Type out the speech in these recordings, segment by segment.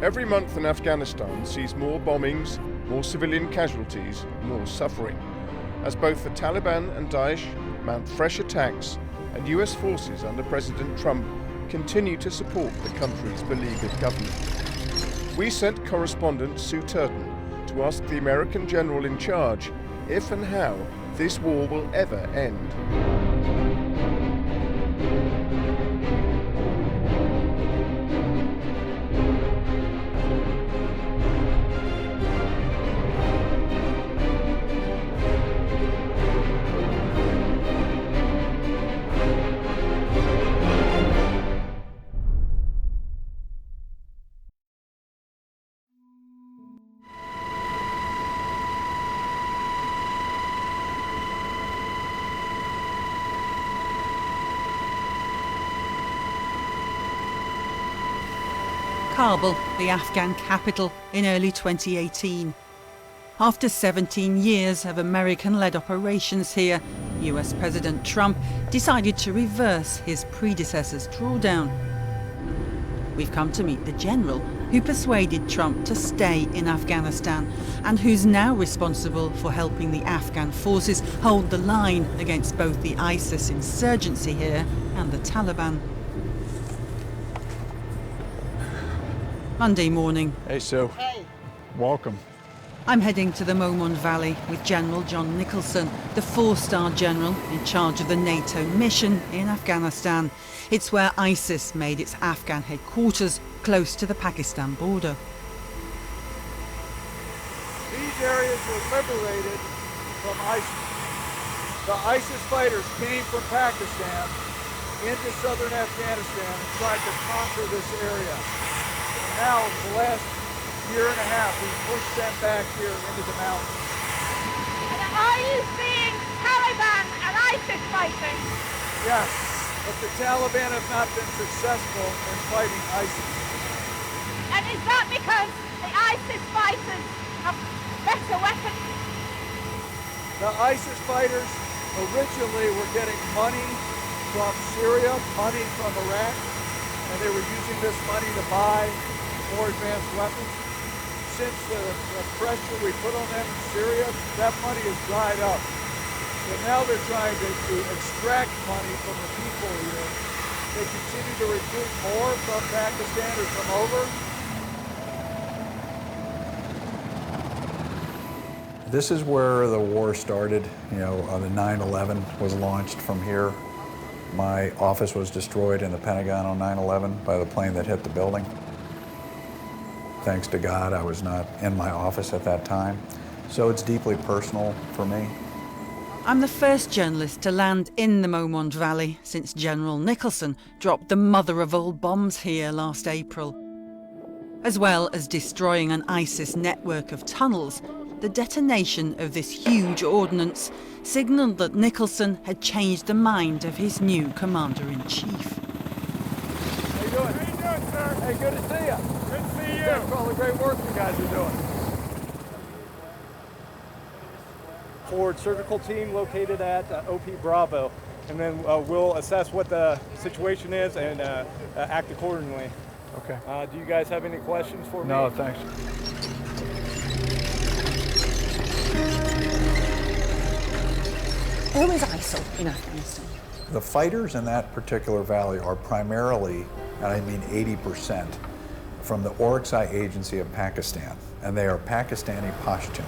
Every month in Afghanistan sees more bombings, more civilian casualties, more suffering, as both the Taliban and Daesh mount fresh attacks and US forces under President Trump continue to support the country's beleaguered government. We sent correspondent Sue Turton to ask the American general in charge if and how this war will ever end. Kabul, the Afghan capital, in early 2018. After 17 years of American-led operations here, US President Trump decided to reverse his predecessor's drawdown. We've come to meet the general who persuaded Trump to stay in Afghanistan and who's now responsible for helping the Afghan forces hold the line against both the ISIS insurgency here and the Taliban. Monday morning. Hey, Sue. Hey. Welcome. I'm heading to the Momon Valley with General John Nicholson, the four-star general in charge of the NATO mission in Afghanistan. It's where ISIS made its Afghan headquarters close to the Pakistan border. These areas were liberated from ISIS. The ISIS fighters came from Pakistan into southern Afghanistan and tried to conquer this area. Now, for the last year and a half, we've pushed them back here into the mountains. And are you seeing Taliban and ISIS fighting? Yes, but the Taliban have not been successful in fighting ISIS. And is that because the ISIS fighters have better weapons? The ISIS fighters originally were getting money from Syria, money from Iraq, and they were using this money to buy more advanced weapons. Since the pressure we put on them in Syria, that money has dried up. So now they're trying to extract money from the people here. They continue to recruit more from Pakistan or from over. This is where the war started. You know, the 9/11 was launched from here. My office was destroyed in the Pentagon on 9/11 by the plane that hit the building. Thanks to God, I was not in my office at that time. So it's deeply personal for me. I'm the first journalist to land in the Momon Valley since General Nicholson dropped the mother of all bombs here last April. As well as destroying an ISIS network of tunnels, the detonation of this huge ordnance signalled that Nicholson had changed the mind of his new commander-in-chief. How you doing? How you doing, sir? Hey, good to see you. Good to see you. Thanks for all the great work you guys are doing. Forward surgical team located at OP Bravo, and then we'll assess what the situation is and act accordingly. Okay. Do you guys have any questions for me? No, thanks. Who is ISIL in Afghanistan? The fighters in that particular valley are primarily, and I mean 80%, from the Orakzai Agency of Pakistan, and they are Pakistani Pashtun,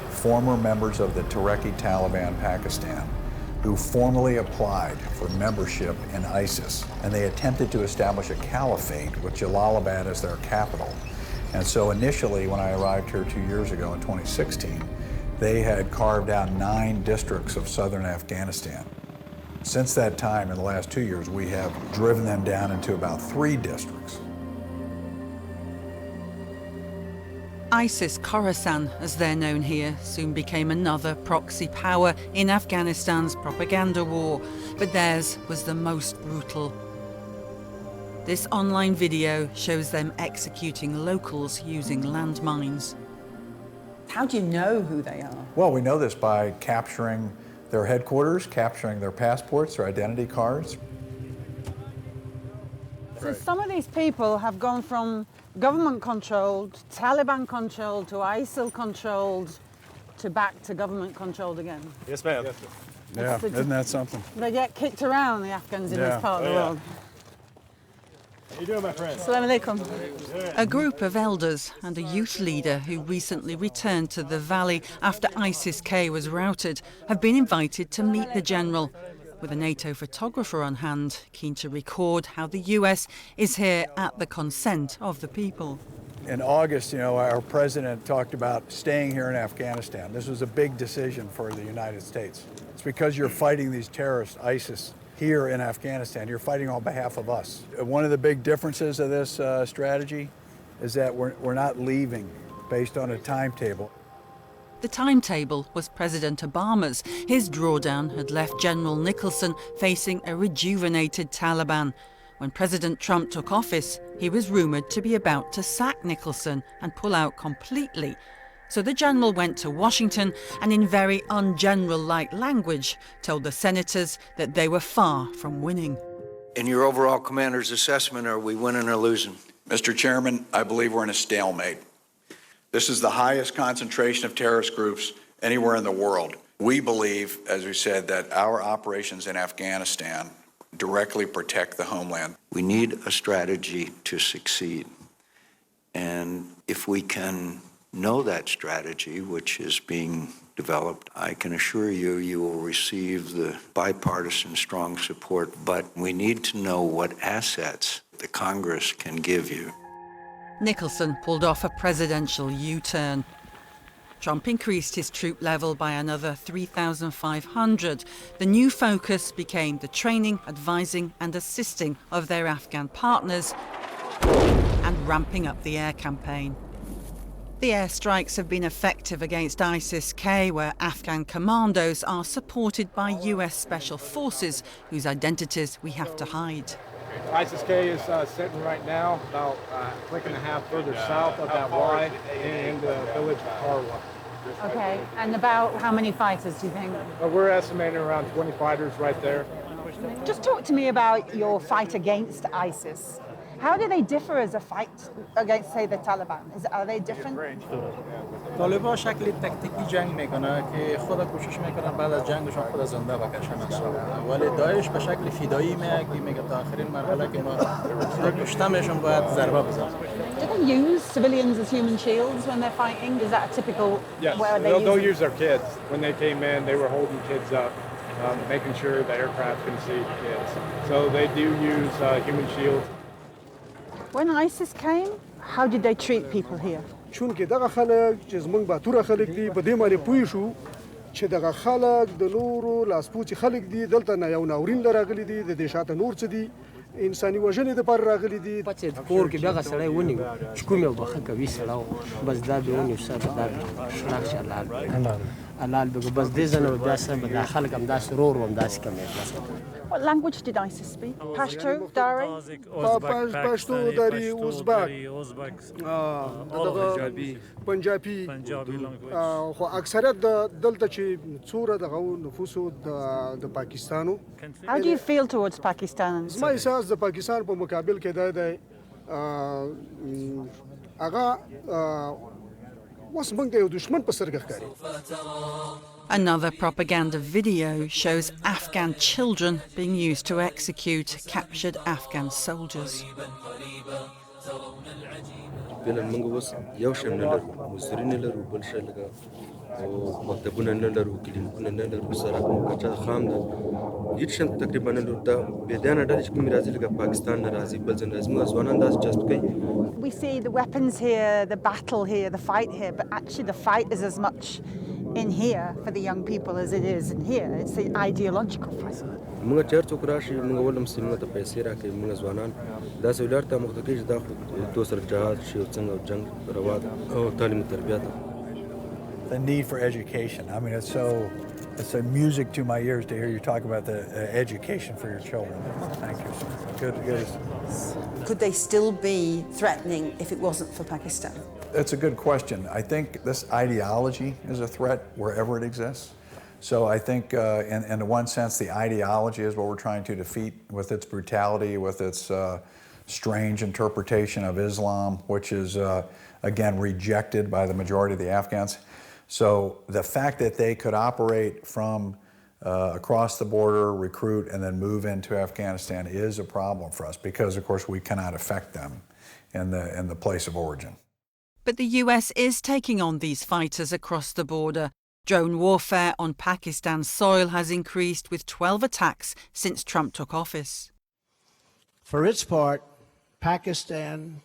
former members of the Tehrik-i-Taliban Pakistan, who formally applied for membership in ISIS, and they attempted to establish a caliphate with Jalalabad as their capital. And so initially, when I arrived here 2 years ago in 2016, they had carved out 9 districts of southern Afghanistan. Since that time, in the last 2 years, we have driven them down into about 3 districts. ISIS Khorasan, as they're known here, soon became another proxy power in Afghanistan's propaganda war, but theirs was the most brutal. This online video shows them executing locals using landmines. How do you know who they are? Well, we know this by capturing their headquarters, capturing their passports, their identity cards. So some of these people have gone from Government-controlled, Taliban-controlled, to ISIL-controlled, to back to government-controlled again. Yes, ma'am. Yes, Yeah, isn't that something? They get kicked around, the Afghans in Yeah. this part of the Oh, yeah. world. How you doing, my friend? Assalamu alaikum. A group of elders and a youth leader who recently returned to the valley after ISIS-K was routed have been invited to meet the general, with a NATO photographer on hand, keen to record how the US is here at the consent of the people. In August, our president talked about staying here in Afghanistan. This was a big decision for the United States. It's because you're fighting these terrorists, ISIS, here in Afghanistan. You're fighting on behalf of us. One of the big differences of this strategy is that we're not leaving based on a timetable. The timetable was President Obama's. His drawdown had left General Nicholson facing a rejuvenated Taliban. When President Trump took office, he was rumoured to be about to sack Nicholson and pull out completely. So the general went to Washington and in very un-general-like language told the senators that they were far from winning. In your overall commander's assessment, are we winning or losing? Mr. Chairman, I believe we're in a stalemate. This is the highest concentration of terrorist groups anywhere in the world. We believe, as we said, that our operations in Afghanistan directly protect the homeland. We need a strategy to succeed. And if we can know that strategy, which is being developed, I can assure you, you will receive the bipartisan strong support. But we need to know what assets the Congress can give you. Nicholson pulled off a presidential U-turn. Trump increased his troop level by another 3,500. The new focus became the training, advising and assisting of their Afghan partners and ramping up the air campaign. The airstrikes have been effective against ISIS-K, where Afghan commandos are supported by US Special Forces, whose identities we have to hide. ISIS-K is sitting right now about a click and a half further south of that Y in the village of Karwa. Okay, and about how many fighters do you think? We're estimating around 20 fighters right there. Just talk to me about your fight against ISIS. How do they differ as a fight against, say, the Taliban? Are they different? طالبان شکلی تکتیکی جنگ میکنه که خود کوشش میکنن بعد از جنگشون خود زنده بکشن اصلا. ولی داعش به شکل فدایی میگه تا آخرین مرحله که ما کشتمشون باید ضربه بزنن. Do they use civilians as human shields when they're fighting? Is that a typical Yes, where they they'll use use their kids. When they came in, they were holding kids up, making sure the aircraft can see the kids. So they do use human shields. When ISIS came, how did they treat people here? چون که دغه خلک چې زمونږ باتوره خلک دي په دې باندې پوه شو چې دغه خلک د نورو لاسپوڅي خلک دي دلته نه یو ناورین راغلي دي د دې شاته نور څه دي انساني وژنې دپاره راغلي دي چې کور کې دغه سړی ونیو چې کوم یو بخښه کوي سړی بس دا به ونیو سر دا شناخ چې حلال به بس دې ځنه بیا سره به دا خلک هم داسې رور هم داسې کوي. What language did ISIS speak? Pashto, Dari? پشتو داری ازبک پنجابي خو اکثریت دلته چې څوره دغه نفوسو د پاکستانو. How do you feel towards Pakistan? زما احساس د پاکستان په مقابل کې دا دی هغه اوس موږ د یو دشمن په سترګه ښکاري. Another propaganda video shows Afghan children being used to execute captured Afghan soldiers. We see the weapons here, the battle here, the fight here, but actually the fight is as much in here for the young people as it is in here. It's the ideological fight. The need for education. I mean, it's a music to my ears to hear you talk about the education for your children. Thank you, sir. Good. Could they still be threatening if it wasn't for Pakistan? That's a good question. I think this ideology is a threat wherever it exists. So I think, in one sense, the ideology is what we're trying to defeat with its brutality, with its strange interpretation of Islam, which is, again, rejected by the majority of the Afghans. So the fact that they could operate from across the border, recruit, and then move into Afghanistan is a problem for us because, of course, we cannot affect them in the place of origin. But the US is taking on these fighters across the border. Drone warfare on Pakistan's soil has increased with 12 attacks since Trump took office. For its part, Pakistan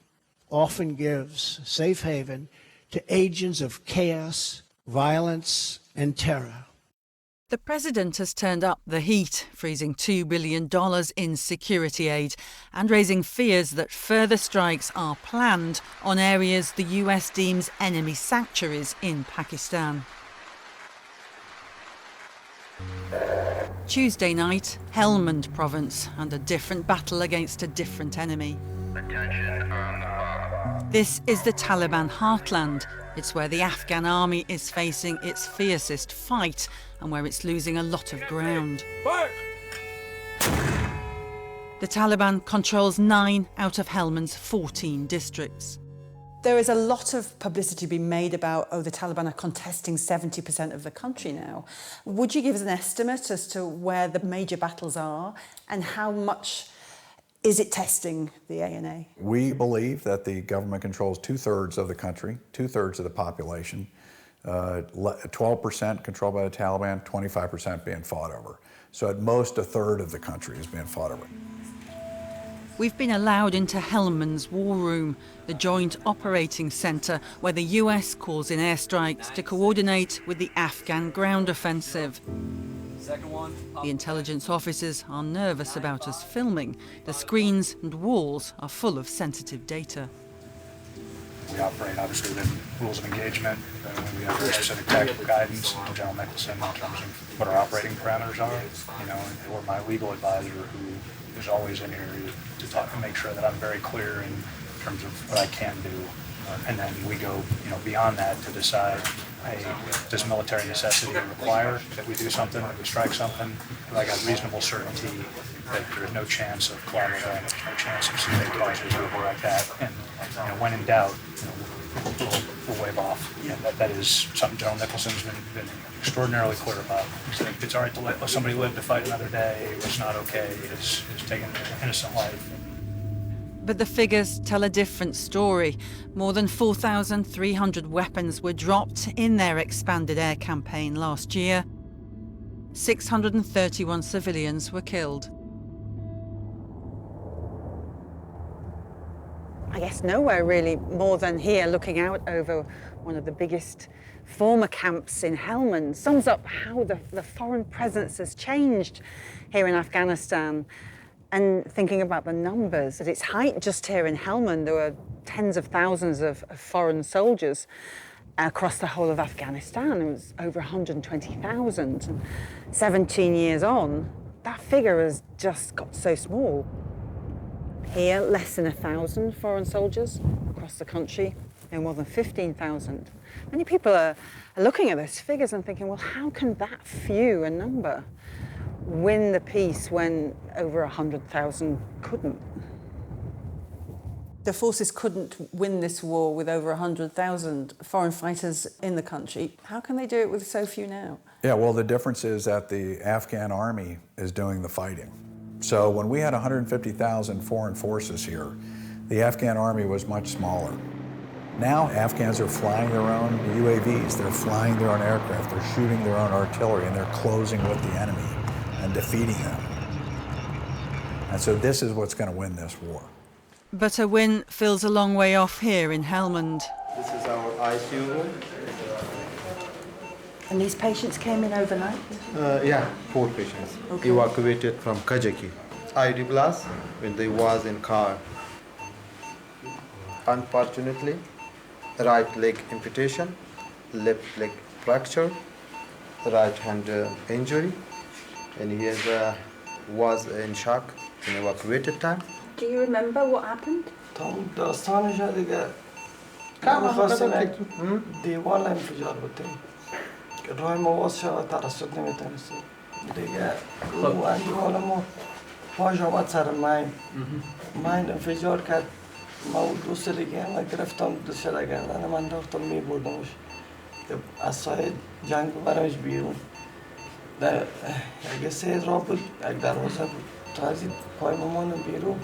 often gives safe haven to agents of chaos, violence, and terror. The president has turned up the heat, freezing $2 billion in security aid and raising fears that further strikes are planned on areas the US deems enemy sanctuaries in Pakistan. Tuesday night, Helmand province, and a different battle against a different enemy. This is the Taliban heartland. It's where the Afghan army is facing its fiercest fight and where it's losing a lot of ground. The Taliban controls 9 out of Helmand's 14 districts. There is a lot of publicity being made about, the Taliban are contesting 70% of the country now. Would you give us an estimate as to where the major battles are and how much is it testing the ANA? We believe that the government controls 2/3 of the country, 2/3 of the population, 12% controlled by the Taliban, 25% being fought over. So at most 1/3 of the country is being fought over. We've been allowed into Helmand's war room, the joint operating centre where the US calls in airstrikes to coordinate with the Afghan ground offensive. The intelligence officers are nervous about us filming. The screens and walls are full of sensitive data. We operate obviously within rules of engagement. We have very specific tactical guidance and General Nicholson in terms of what our operating parameters are. Or my legal advisor who is always in here to talk and make sure that I'm very clear in terms of what I can do. And then we go, beyond that to decide, hey, does military necessity require that we do something, that we strike something? I got reasonable certainty that there's no chance of collateral damage, no chance of severe causes or anything like that. And when in doubt, we'll wave off. That is something General Nicholson's been extraordinarily clear about. So it's all right to let somebody live to fight another day. What's not okay is taking an innocent life. But the figures tell a different story. More than 4,300 weapons were dropped in their expanded air campaign last year. 631 civilians were killed. I guess nowhere really more than here, looking out over one of the biggest former camps in Helmand, sums up how the foreign presence has changed here in Afghanistan. And thinking about the numbers, at its height just here in Helmand, there were tens of thousands of foreign soldiers across the whole of Afghanistan. It was over 120,000. And 17 years on, that figure has just got so small. Here, less than 1,000 foreign soldiers across the country, more than 15,000. Many people are looking at those figures and thinking, well, how can that few a number win the peace when over 100,000 couldn't? The forces couldn't win this war with over 100,000 foreign fighters in the country. How can they do it with so few now? Yeah, well, the difference is that the Afghan army is doing the fighting. So when we had 150,000 foreign forces here, the Afghan army was much smaller. Now Afghans are flying their own UAVs, they're flying their own aircraft, they're shooting their own artillery, and they're closing with the enemy and defeating them. And so this is what's going to win this war. But a win feels a long way off here in Helmand. This is our ICU room. And these patients came in overnight? Yeah, 4 patients. Okay. Evacuated from Kajaki. ID blast when they was in car. Unfortunately, right leg amputation, left leg fracture, right hand injury, and he was in shock in evacuated time. Do you remember what happened? پاش آمد سر ماین انفجار کرد ما او دوست دیگه هم گرفتم دوست گردن من انداختم میبردمش از سایه جنگ ببرمش بیرون در یک سید را بود یک دروازه بود تا از این پای مامانم بیرون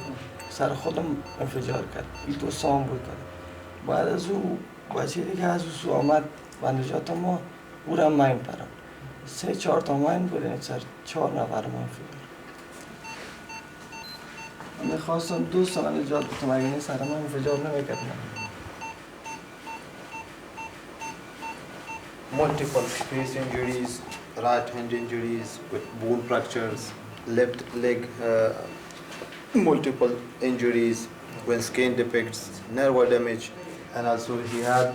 سر خودم انفجار کرد این دوستان بود کرد بعد از او بچه دیگه از او سو آمد و نجات ما او را ماین پرم 3-4 تا ماین بودن سر 4 نفر ما انفجار میخواستم دوستم نجات بتم اگه این سر ما انفجار نمیکرد Multiple face injuries, right hand injuries with bone fractures, left leg multiple injuries with skin defects, nerve damage, and also he had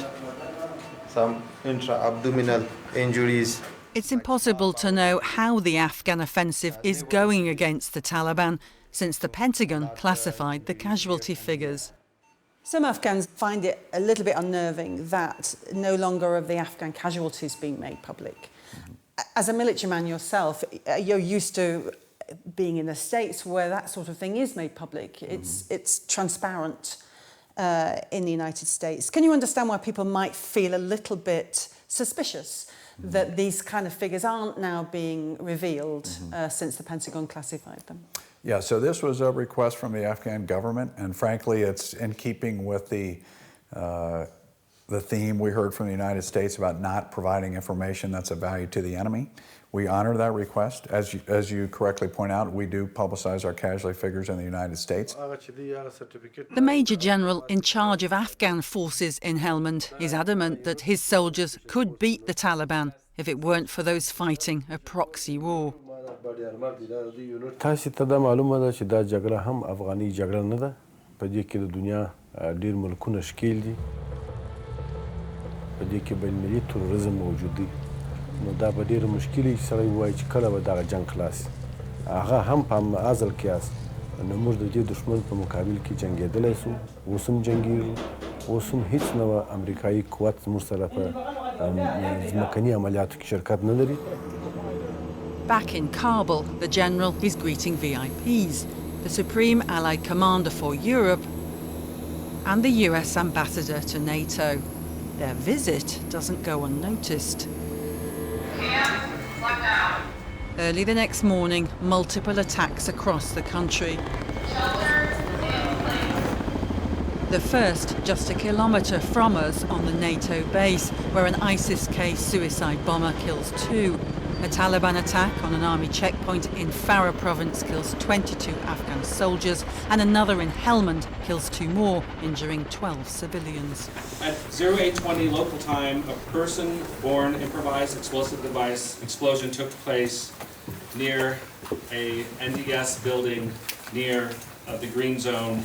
some intra-abdominal injuries. It's impossible to know how the Afghan offensive is going against the Taliban, since the Pentagon classified the casualty figures. Some Afghans find it a little bit unnerving that no longer are the Afghan casualties being made public. As a military man yourself, you're used to being in the States where that sort of thing is made public. It's transparent in the United States. Can you understand why people might feel a little bit suspicious that these kind of figures aren't now being revealed since the Pentagon classified them? Yeah, so this was a request from the Afghan government, and frankly, it's in keeping with the theme we heard from the United States about not providing information that's of value to the enemy. We honor that request. As you correctly point out, we do publicize our casualty figures in the United States. The Major General in charge of Afghan forces in Helmand is adamant that his soldiers could beat the Taliban if it weren't for those fighting a proxy war. تاسو ته دا معلومه ده چې دا جګړه هم افغاني جګړه نه ده په دې کې د دنیا ډیر ملکونه شکیل دي په دې کې بین المللي تروریزم موجود دی نو دا به ډیر مشکل وي چې سړی ووایي چې کله به دغه جنګ خلاص هغه هم په هماغه قیاس نو موږ د دې دښمن په مقابل کې جنګېدلی سو اوس هم جنګېږو اوس هم هیڅ نوع امریکایي قوت زموږ سره په ځمکني عملیاتو کې شرکت نه لري. Back in Kabul, the general is greeting VIPs, the Supreme Allied Commander for Europe and the US Ambassador to NATO. Their visit doesn't go unnoticed. Early the next morning, multiple attacks across the country. The first just a kilometre from us on the NATO base, where an ISIS-K suicide bomber kills 2. A Taliban attack on an army checkpoint in Farah province kills 22 Afghan soldiers, and another in Helmand kills 2 more, injuring 12 civilians. At 0820 local time, a person-borne improvised explosive device explosion took place near a NDS building near the green zone,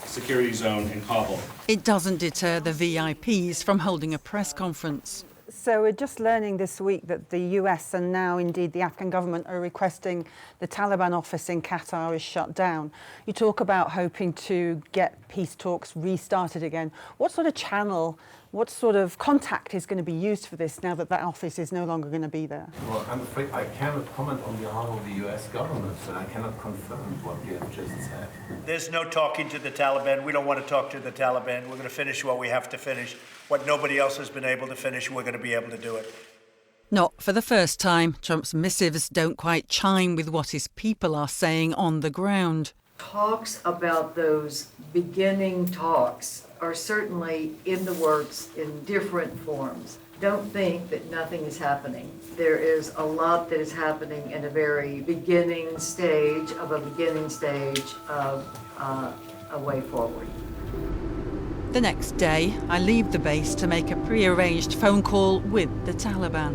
security zone in Kabul. It doesn't deter the VIPs from holding a press conference. So we're just learning this week that the US and now indeed the Afghan government are requesting the Taliban office in Qatar is shut down. You talk about hoping to get peace talks restarted again. What sort of channel, what sort of contact is going to be used for this now that that office is no longer going to be there? Well, I'm afraid I cannot comment on behalf of the US government, so I cannot confirm what you have just said. There's no talking to the Taliban. We don't want to talk to the Taliban. We're going to finish what we have to finish. What nobody else has been able to finish, we're going to be able to do it. Not for the first time, Trump's missives don't quite chime with what his people are saying on the ground. Talks about those beginning talks are certainly in the works in different forms. Don't think that nothing is happening. There is a lot that is happening in a very beginning stage of a way forward. The next day, I leave the base to make a pre-arranged phone call with the Taliban.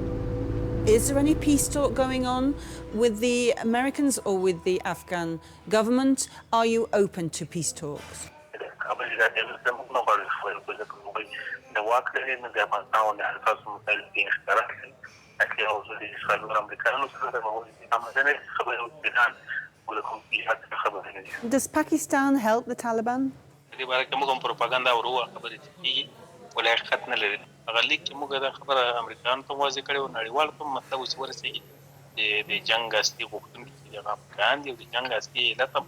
Is there any peace talk going on with the Americans or with the Afghan government? Are you open to peace talks? Does Pakistan help the Taliban? ولا حقیقت نه لري هغه لیک چې موږ د خبره امریکایانو ته واضح کړو نړیوال ته مطلب اوس ورسېږي د جنگ اصلي غوښتونکي کې د افغان دی او د جنگ اصلي علت هم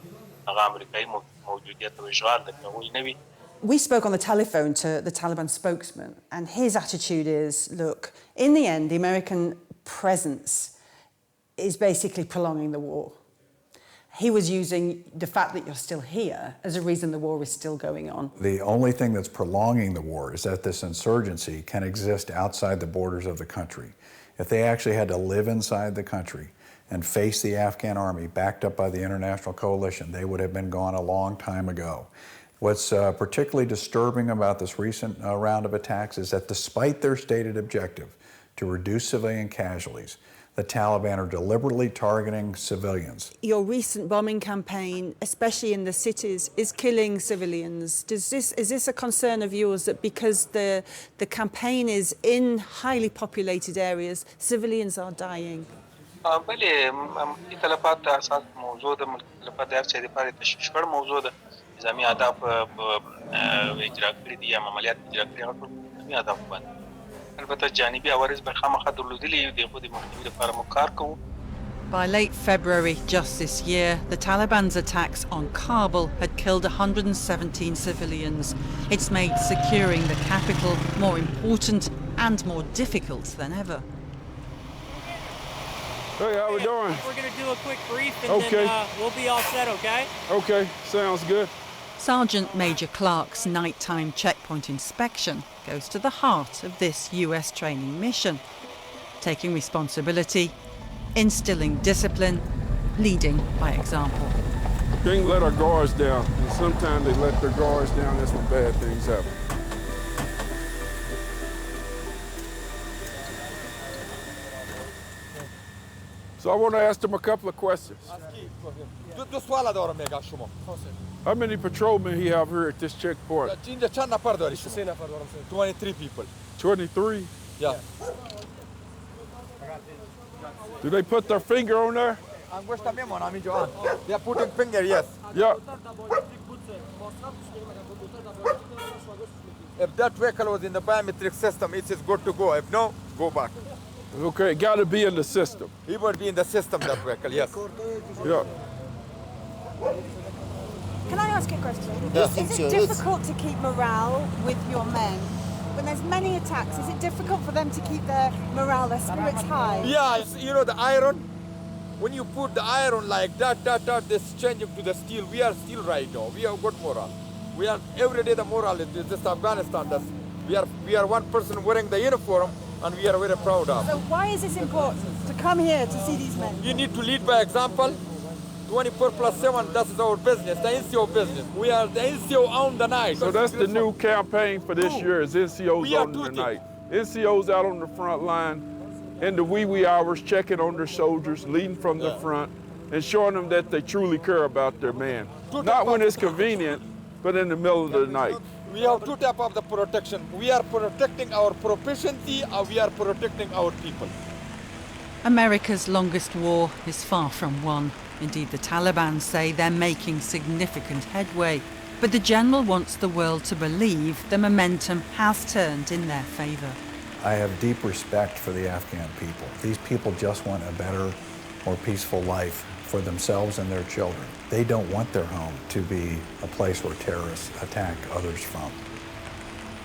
هغه امریکایي موجودیت او اشغال د هغوی نه وي. We spoke on the telephone to the Taliban spokesman, and his attitude is, look, in the end, the American presence is basically prolonging the war. He was using the fact that you're still here as a reason the war is still going on. The only thing that's prolonging the war is that this insurgency can exist outside the borders of the country. If they actually had to live inside the country and face the Afghan army backed up by the international coalition, they would have been gone a long time ago. What's particularly disturbing about this recent round of attacks is that despite their stated objective to reduce civilian casualties, the Taliban are deliberately targeting civilians. Your recent bombing campaign, especially in the cities, is killing civilians. Is this a concern of yours, that because the campaign is in highly populated areas, civilians are dying? بله ملکي تلفات د اساس موضوع د ملکي تلفات د هر چا لپاره تشویش کړ موضوع د نظامي اهداف اجرا کړي دي یا عملیات اجرا کړي هغه ټول نظامي اهداف باندې البته جانبي عوارض به خامخا درلودلي د هغو د مخنیوي لپاره موږ کار کوو. By late February just this year, the Taliban's attacks on Kabul had killed 117 civilians. It's made securing the capital more important and more difficult than ever. Hey, how we doing? We're going to do a quick brief and then we'll be all set, okay? Okay, sounds good. Sergeant Major Clark's nighttime checkpoint inspection goes to the heart of this US training mission. Taking responsibility, instilling discipline, leading by example. Can't let our guards down. And sometimes they let their guards down, that's when bad things happen. So I want to ask them a couple of questions. How many patrolmen he have here at this checkpoint? 23 people. 23? Yeah. Do they put their finger on there? They are putting finger, yes. Yeah. If that vehicle was in the biometric system, it is good to go. If no, go back. Okay, got to be in the system. He would be in the system, that vehicle, yes. Yeah. Can I ask you a question? Yes, is it difficult to keep morale with your men? When there's many attacks, is it difficult for them to keep their morale, their spirits high? Yeah, you know the iron? When you put the iron like that, this changing to the steel. We are steel right now. We have good morale. We are, every day the morale is just Afghanistan. We are one person wearing the uniform, and we are very proud of. So why is this important, to come here to see these men? You need to lead by example. 24/7, that is our business, the NCO business. We are the NCO on the night. So that's the new campaign for this year, is NCOs on the night. NCOs out on the front line in the wee hours, checking on their soldiers, leading from the front, and showing them that they truly care about their man. Not when it's convenient, but in the middle of the night. We have two types of the protection. We are protecting our proficiency, or we are protecting our people. America's longest war is far from won. Indeed, the Taliban say they're making significant headway. But the general wants the world to believe the momentum has turned in their favour. I have deep respect for the Afghan people. These people just want a better, more peaceful life for themselves and their children. They don't want their home to be a place where terrorists attack others from.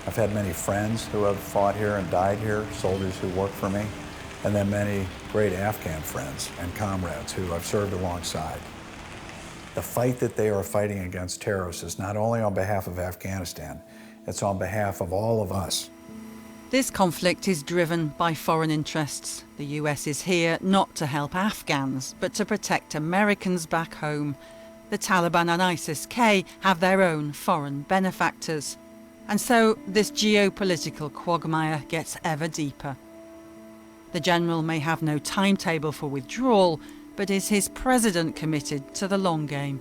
I've had many friends who have fought here and died here, soldiers who work for me, and then many great Afghan friends and comrades who I've served alongside. The fight that they are fighting against terrorists is not only on behalf of Afghanistan, it's on behalf of all of us. This conflict is driven by foreign interests. The US is here not to help Afghans, but to protect Americans back home. The Taliban and ISIS-K have their own foreign benefactors. And so this geopolitical quagmire gets ever deeper. The general may have no timetable for withdrawal, but is his president committed to the long game?